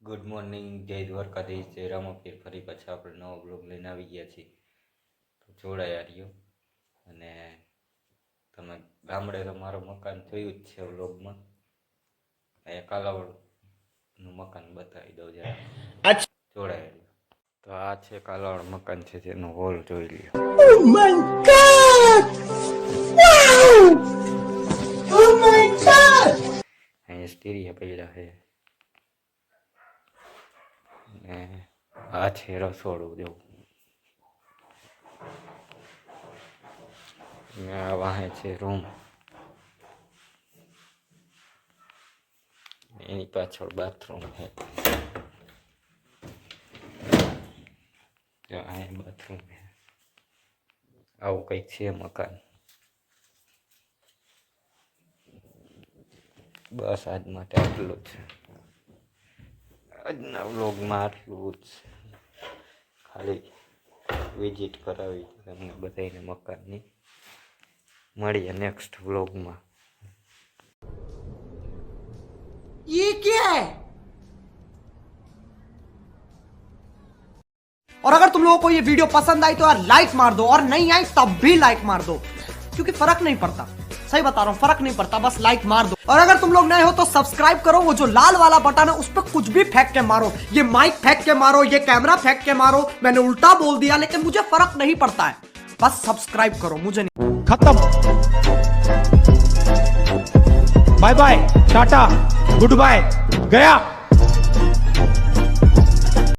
Good morning, જય દ્વારકાધીશ, જય રામપીર. ફરી પાછા આપણે નવો બ્લોગ લઈને આવી ગયા છીએ. તો જોડાયા રહ્યો. અને તમે ગામડે તો મારું મકાન જોયું જ છે બ્લોગમાં. અહીંયા કાલાવડનું મકાન બતાવી દઉં જરા. જોડાયા રહ્યો. તો આ છે કાલાવડ મકાન છે, જેનો હોલ જોઈ લ્યો. Oh my god! Wow! Oh my god! અહીંયા સ્ટીરિયા પડ્યા છે. ને આ છે રસોડું જેવું. ને આ વાહે છે રૂમ. એની પાછળ બાથરૂમ છે. અહીંયા બાથરૂમ છે. આવું કંઈક છે મકાન. બસ આજ માટે આટલું જ. આજના વ્લોગમાં આટલું જ. ખાલી વિઝિટ કરાવી તમને બધાને મકાનની. મળીએ નેક્સ્ટ વ્લોગમાં. ये क्या है? और अगर तुम लोगों को ये वीडियो पसंद आई तो यार लाइक मार दो, और नहीं आई तब भी लाइक मार दो, क्योंकि फर्क नहीं पड़ता. सही बता रहा हूं, फर्क नहीं पड़ता, बस लाइक मार दो. और अगर तुम लोग नए हो तो सब्सक्राइब करो. वो जो लाल वाला बटन है उस पर कुछ भी फेंक के मारो. ये माइक फेंक के मारो, ये कैमरा फेंक के मारो. मैंने उल्टा बोल दिया लेकिन मुझे फर्क नहीं पड़ता है. बस सब्सक्राइब करो, मुझे नहीं. खत्म. Bye bye, tata, good bye, गया.